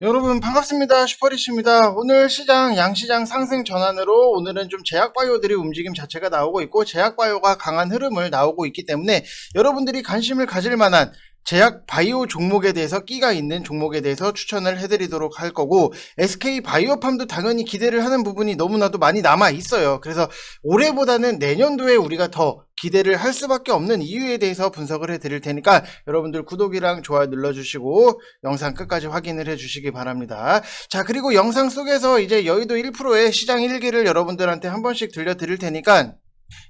여러분 반갑습니다. 슈퍼리치입니다. 오늘 시장 양시장 상승 전환으로 오늘은 좀 제약바이오들이 움직임 자체가 나오고 있고 제약바이오가 강한 흐름을 나오고 있기 때문에 여러분들이 관심을 가질 만한 제약바이오 종목에 대해서 끼가 있는 종목에 대해서 추천을 해드리도록 할 거고 SK바이오팜도 당연히 기대를 하는 부분이 너무나도 많이 남아 있어요. 그래서 올해보다는 내년도에 우리가 더 기대를 할 수밖에 없는 이유에 대해서 분석을 해드릴 테니까 여러분들 구독이랑 좋아요 눌러주시고 영상 끝까지 확인을 해주시기 바랍니다. 자, 그리고 영상 속에서 이제 여의도 1%의 시장 일기를 여러분들한테 한 번씩 들려드릴 테니까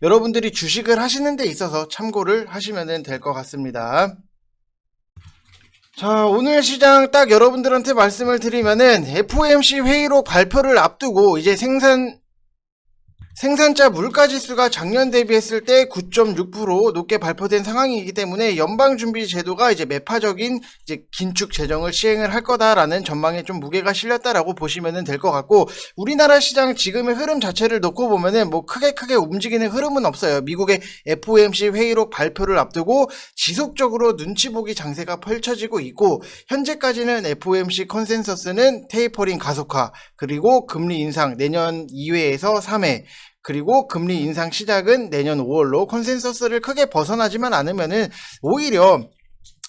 여러분들이 주식을 하시는 데 있어서 참고를 하시면 될 것 같습니다. 자, 오늘 시장 딱 여러분들한테 말씀을 드리면은 FOMC 회의록 발표를 앞두고 이제 생산자 물가지수가 작년 대비했을 때 9.6% 높게 발표된 상황이기 때문에 연방준비제도가 이제 매파적인 이제 긴축 재정을 시행을 할 거다라는 전망에 좀 무게가 실렸다라고 보시면 될 것 같고 우리나라 시장 지금의 흐름 자체를 놓고 보면은 뭐 크게 움직이는 흐름은 없어요. 미국의 FOMC 회의록 발표를 앞두고 지속적으로 눈치 보기 장세가 펼쳐지고 있고 현재까지는 FOMC 컨센서스는 테이퍼링 가속화 그리고 금리 인상 내년 2회에서 3회 그리고 금리 인상 시작은 내년 5월로 컨센서스를 크게 벗어나지만 않으면은 오히려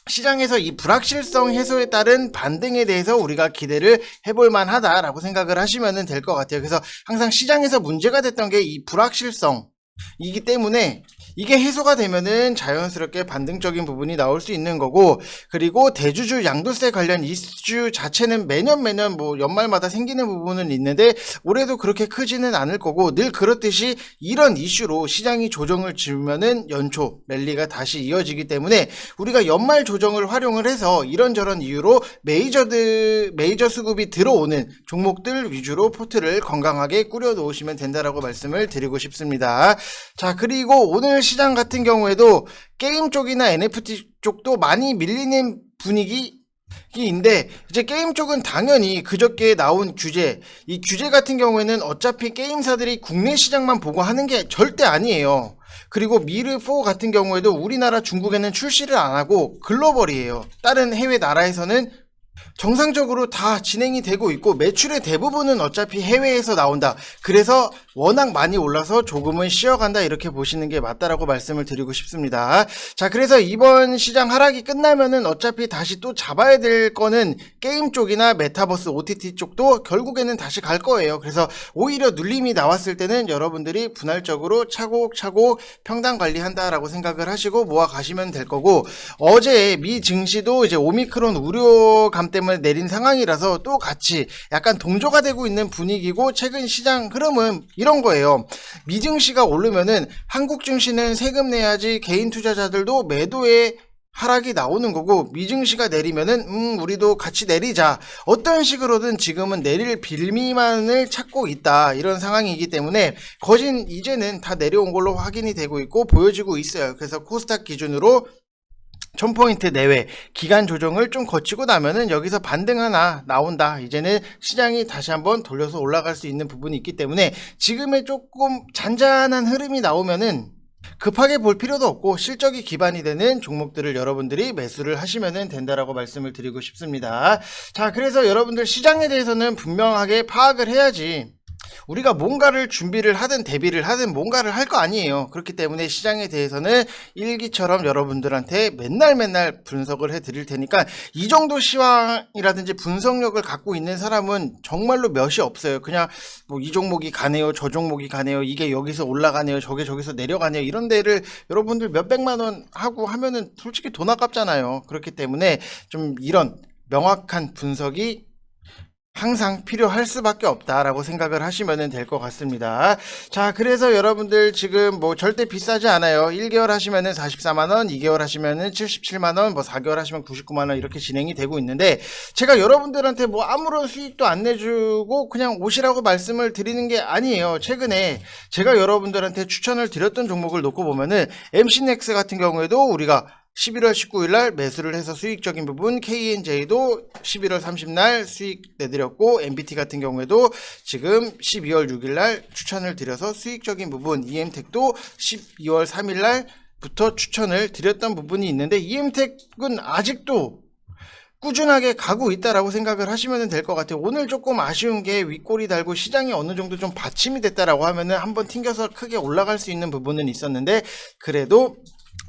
시장에서 이 불확실성 해소에 따른 반등에 대해서 우리가 기대를 해볼 만하다라고 생각을 하시면 될 것 같아요. 그래서 항상 시장에서 문제가 됐던 게 이 불확실성이기 때문에 이게 해소가 되면은 자연스럽게 반등적인 부분이 나올 수 있는 거고 그리고 대주주 양도세 관련 이슈 자체는 매년 뭐 연말마다 생기는 부분은 있는데 올해도 그렇게 크지는 않을 거고 늘 그렇듯이 이런 이슈로 시장이 조정을 주면은 연초 랠리가 다시 이어지기 때문에 우리가 연말 조정을 활용을 해서 이런저런 이유로 메이저 수급이 들어오는 종목들 위주로 포트를 건강하게 꾸려 놓으시면 된다라고 말씀을 드리고 싶습니다. 자, 그리고 오늘 시장 같은 경우에도 게임 쪽이나 NFT 쪽도 많이 밀리는 분위기인데 이제 게임 쪽은 당연히 그저께 나온 규제 이 규제 같은 경우에는 어차피 게임사들이 국내 시장만 보고 하는 게 절대 아니에요. 그리고 미르4 같은 경우에도 우리나라 중국에는 출시를 안 하고 글로벌이에요. 다른 해외 나라에서는 정상적으로 다 진행이 되고 있고 매출의 대부분은 어차피 해외에서 나온다. 그래서 워낙 많이 올라서 조금은 쉬어간다 이렇게 보시는 게 맞다라고 말씀을 드리고 싶습니다. 자, 그래서 이번 시장 하락이 끝나면은 어차피 다시 또 잡아야 될 거는 게임 쪽이나 메타버스 OTT 쪽도 결국에는 다시 갈 거예요. 그래서 오히려 눌림이 나왔을 때는 여러분들이 분할적으로 차곡차곡 평단 관리한다라고 생각을 하시고 모아 가시면 될 거고 어제 미 증시도 이제 오미크론 우려감 때문에 내린 상황이라서 또 같이 약간 동조가 되고 있는 분위기고 최근 시장 흐름은 이런 거예요. 미증시가 오르면은 한국 증시는 세금 내야지 개인 투자자들도 매도에 하락이 나오는 거고 미증시가 내리면은 우리도 같이 내리자 어떤 식으로든 지금은 내릴 빌미만을 찾고 있다 이런 상황이기 때문에 거진 이제는 다 내려온 걸로 확인이 되고 있고 보여지고 있어요. 그래서 코스닥 기준으로 1000포인트 내외 기간 조정을 좀 거치고 나면은 여기서 반등 하나 나온다. 이제는 시장이 다시 한번 돌려서 올라갈 수 있는 부분이 있기 때문에 지금의 조금 잔잔한 흐름이 나오면은 급하게 볼 필요도 없고 실적이 기반이 되는 종목들을 여러분들이 매수를 하시면 된다라고 말씀을 드리고 싶습니다. 자, 그래서 여러분들 시장에 대해서는 분명하게 파악을 해야지 우리가 뭔가를 준비를 하든 대비를 하든 뭔가를 할 거 아니에요. 그렇기 때문에 시장에 대해서는 일기처럼 여러분들한테 맨날 분석을 해 드릴 테니까 이 정도 시황이라든지 분석력을 갖고 있는 사람은 정말로 몇이 없어요. 그냥 뭐 이 종목이 가네요, 저 종목이 가네요, 이게 여기서 올라가네요, 저게 저기서 내려가네요, 이런 데를 여러분들 몇백만 원 하고 하면은 솔직히 돈 아깝잖아요. 그렇기 때문에 좀 이런 명확한 분석이 항상 필요할 수밖에 없다라고 생각을 하시면 될 것 같습니다. 자, 그래서 여러분들 지금 뭐 절대 비싸지 않아요. 1개월 하시면은 44만원, 2개월 하시면은 77만원, 뭐 4개월 하시면 99만원 이렇게 진행이 되고 있는데 제가 여러분들한테 뭐 아무런 수익도 안 내주고 그냥 오시라고 말씀을 드리는 게 아니에요. 최근에 제가 여러분들한테 추천을 드렸던 종목을 놓고 보면은 MC넥스 같은 경우에도 우리가 11월 19일 날 매수를 해서 수익적인 부분, KNJ도 11월 30일 날 수익 내드렸고 MBT 같은 경우에도 지금 12월 6일 날 추천을 드려서 수익적인 부분, EM텍도 12월 3일 날부터 추천을 드렸던 부분이 있는데 EM텍은 아직도 꾸준하게 가고 있다라고 생각을 하시면 될 것 같아요. 오늘 조금 아쉬운 게 윗골이 달고 시장이 어느 정도 좀 받침이 됐다라고 하면은 한번 튕겨서 크게 올라갈 수 있는 부분은 있었는데, 그래도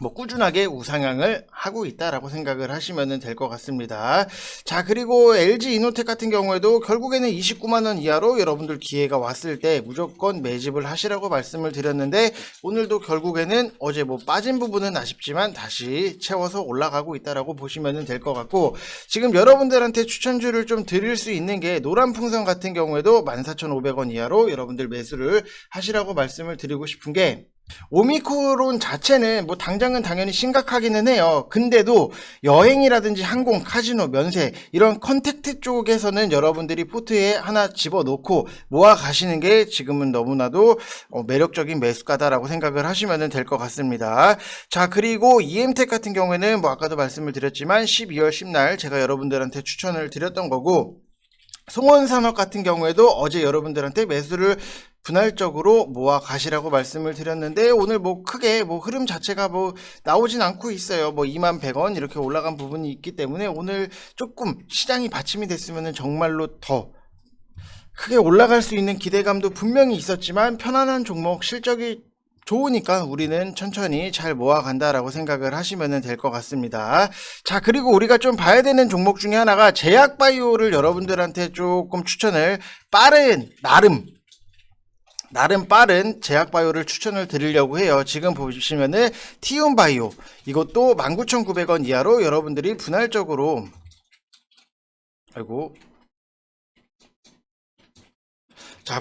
뭐 꾸준하게 우상향을 하고 있다라고 생각을 하시면 될 것 같습니다. 자, 그리고 LG 이노텍 같은 경우에도 결국에는 29만원 이하로 여러분들 기회가 왔을 때 무조건 매집을 하시라고 말씀을 드렸는데, 오늘도 결국에는 어제 뭐 빠진 부분은 아쉽지만 다시 채워서 올라가고 있다라고 보시면 될 것 같고, 지금 여러분들한테 추천주를 좀 드릴 수 있는 게 노란풍선 같은 경우에도 14,500원 이하로 여러분들 매수를 하시라고 말씀을 드리고 싶은 게, 오미크론 자체는 뭐 당장은 당연히 심각하기는 해요. 근데도 여행이라든지 항공, 카지노, 면세 이런 컨택트 쪽에서는 여러분들이 포트에 하나 집어넣고 모아 가시는 게 지금은 너무나도 매력적인 매수가다라고 생각을 하시면 될 것 같습니다. 자, 그리고 EM텍 같은 경우에는 뭐 아까도 말씀을 드렸지만 12월 10날 제가 여러분들한테 추천을 드렸던 거고, 송원산업 같은 경우에도 어제 여러분들한테 매수를 분할적으로 모아 가시라고 말씀을 드렸는데, 오늘 뭐 크게 뭐 흐름 자체가 뭐 나오진 않고 있어요. 뭐 21,100원 이렇게 올라간 부분이 있기 때문에 오늘 조금 시장이 받침이 됐으면 정말로 더 크게 올라갈 수 있는 기대감도 분명히 있었지만, 편안한 종목 실적이 좋으니까 우리는 천천히 잘 모아간다라고 생각을 하시면 될 것 같습니다. 자, 그리고 우리가 좀 봐야 되는 종목 중에 하나가 제약바이오를 여러분들한테 조금 추천을 나름 빠른 제약바이오를 추천을 드리려고 해요. 지금 보시면은 티움바이오, 이것도 19,900원 이하로 여러분들이 분할적으로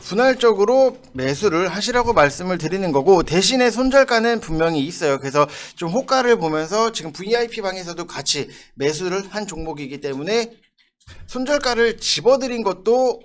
분할적으로 매수를 하시라고 말씀을 드리는 거고, 대신에 손절가는 분명히 있어요. 그래서 좀 호가를 보면서 지금 VIP 방에서도 같이 매수를 한 종목이기 때문에 손절가를 집어드린 것도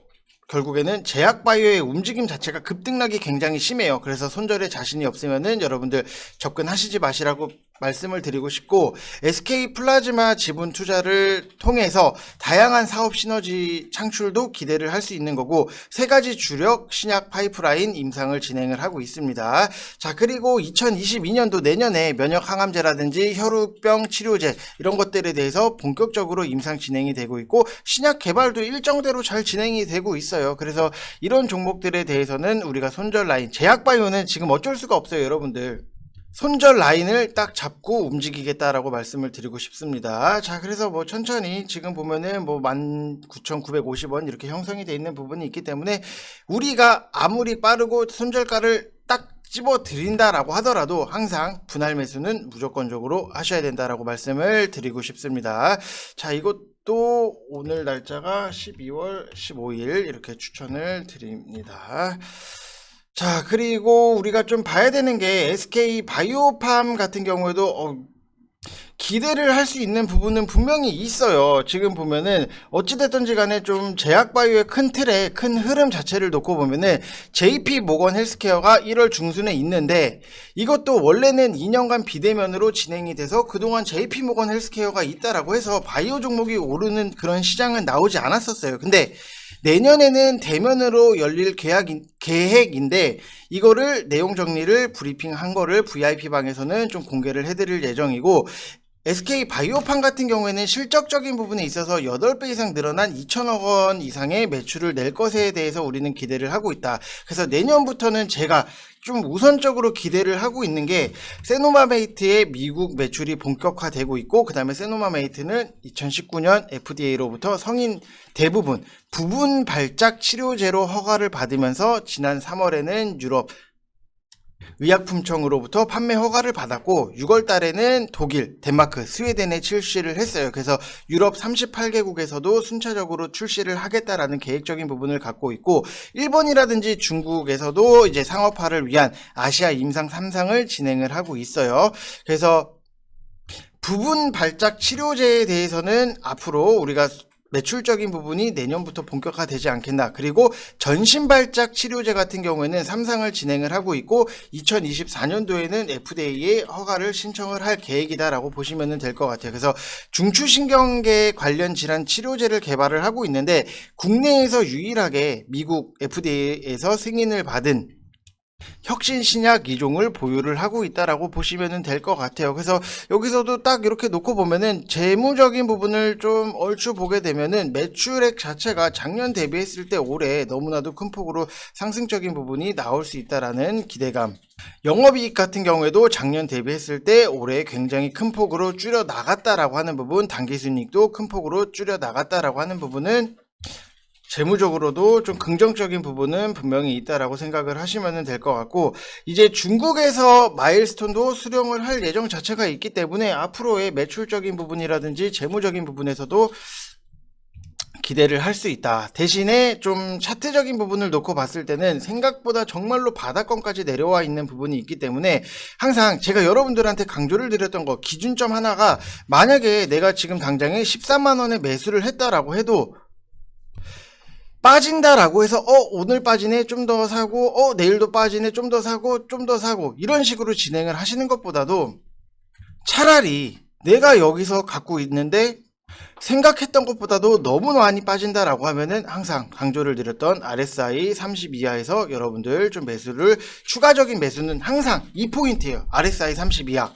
결국에는 제약바이오의 움직임 자체가 급등락이 굉장히 심해요. 그래서 손절에 자신이 없으면은 여러분들 접근하시지 마시라고 말씀을 드리고 싶고, SK 플라즈마 지분 투자를 통해서 다양한 사업 시너지 창출도 기대를 할 수 있는 거고, 세 가지 주력 신약 파이프라인 임상을 진행을 하고 있습니다. 자, 그리고 2022년도 내년에 면역 항암제라든지 혈우병 치료제 이런 것들에 대해서 본격적으로 임상 진행이 되고 있고, 신약 개발도 일정대로 잘 진행이 되고 있어요. 그래서 이런 종목들에 대해서는 우리가 손절 라인, 제약바이오는 지금 어쩔 수가 없어요. 여러분들 손절 라인을 딱 잡고 움직이겠다라고 말씀을 드리고 싶습니다. 자, 그래서 뭐 천천히 지금 보면은 뭐 19,950원 이렇게 형성이 되어 있는 부분이 있기 때문에, 우리가 아무리 빠르고 손절가를 딱 집어 드린다라고 하더라도 항상 분할 매수는 무조건적으로 하셔야 된다라고 말씀을 드리고 싶습니다. 자, 이것도 오늘 날짜가 12월 15일 이렇게 추천을 드립니다. 자, 그리고 우리가 좀 봐야 되는 게 SK 바이오팜 같은 경우에도 기대를 할 수 있는 부분은 분명히 있어요. 지금 보면은 어찌됐든지 간에 좀 제약바이오의 큰 틀에 큰 흐름 자체를 놓고 보면은 JP 모건 헬스케어가 1월 중순에 있는데, 이것도 원래는 2년간 비대면으로 진행이 돼서 그동안 JP 모건 헬스케어가 있다라고 해서 바이오 종목이 오르는 그런 시장은 나오지 않았었어요. 근데 내년에는 대면으로 열릴 계획인데, 이거를 내용 정리를 브리핑한 거를 VIP 방에서는 좀 공개를 해드릴 예정이고, SK 바이오팜 같은 경우에는 실적적인 부분에 있어서 8배 이상 늘어난 2천억 원 이상의 매출을 낼 것에 대해서 우리는 기대를 하고 있다. 그래서 내년부터는 제가 좀 우선적으로 기대를 하고 있는 게, 세노마메이트의 미국 매출이 본격화되고 있고, 그 다음에 세노마메이트는 2019년 FDA로부터 성인 대부분 부분 발작 치료제로 허가를 받으면서 지난 3월에는 유럽 의약품청으로부터 판매 허가를 받았고, 6월 달에는 독일, 덴마크, 스웨덴에 출시를 했어요. 그래서 유럽 38개국에서도 순차적으로 출시를 하겠다라는 계획적인 부분을 갖고 있고, 일본이라든지 중국에서도 이제 상업화를 위한 아시아 임상 3상을 진행을 하고 있어요. 그래서 부분 발작 치료제에 대해서는 앞으로 우리가 매출적인 부분이 내년부터 본격화되지 않겠나. 그리고 전신발작 치료제 같은 경우에는 3상을 진행을 하고 있고, 2024년도에는 FDA에 허가를 신청을 할 계획이다라고 보시면 될 것 같아요. 그래서 중추신경계 관련 질환 치료제를 개발을 하고 있는데, 국내에서 유일하게 미국 FDA에서 승인을 받은 혁신 신약 2종을 보유를 하고 있다라고 보시면 될 것 같아요. 그래서 여기서도 딱 이렇게 놓고 보면은 재무적인 부분을 좀 얼추 보게 되면은 매출액 자체가 작년 대비했을 때 올해 너무나도 큰 폭으로 상승적인 부분이 나올 수 있다라는 기대감. 영업이익 같은 경우에도 작년 대비했을 때 올해 굉장히 큰 폭으로 줄여 나갔다라고 하는 부분, 당기순이익도 큰 폭으로 줄여 나갔다라고 하는 부분은 재무적으로도 좀 긍정적인 부분은 분명히 있다라고 생각을 하시면 될 것 같고, 이제 중국에서 마일스톤도 수령을 할 예정 자체가 있기 때문에 앞으로의 매출적인 부분이라든지 재무적인 부분에서도 기대를 할 수 있다. 대신에 좀 차트적인 부분을 놓고 봤을 때는 생각보다 정말로 바닥권까지 내려와 있는 부분이 있기 때문에 항상 제가 여러분들한테 강조를 드렸던 거, 기준점 하나가 만약에 내가 지금 당장에 13만원에 매수를 했다라고 해도 빠진다라고 해서 오늘 빠지네 좀 더 사고, 내일도 빠지네 좀 더 사고 좀 더 사고, 이런 식으로 진행을 하시는 것보다도 차라리 내가 여기서 갖고 있는데 생각했던 것보다도 너무 많이 빠진다라고 하면은 항상 강조를 드렸던 RSI 30 이하에서 여러분들 좀 매수를, 추가적인 매수는 항상 이 포인트예요. RSI 30 이하.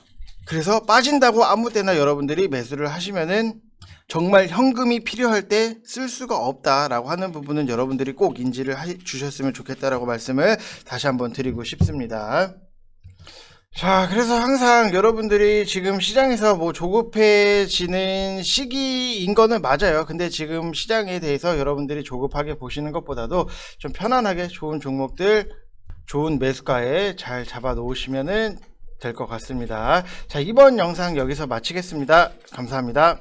그래서 빠진다고 아무 때나 여러분들이 매수를 하시면은 정말 현금이 필요할 때 쓸 수가 없다라고 하는 부분은 여러분들이 꼭 인지를 주셨으면 좋겠다라고 말씀을 다시 한번 드리고 싶습니다. 자, 그래서 항상 여러분들이 지금 시장에서 뭐 조급해지는 시기인 거는 맞아요. 근데 지금 시장에 대해서 여러분들이 조급하게 보시는 것보다도 좀 편안하게 좋은 종목들, 좋은 매수가에 잘 잡아 놓으시면 될 것 같습니다. 자, 이번 영상 여기서 마치겠습니다. 감사합니다.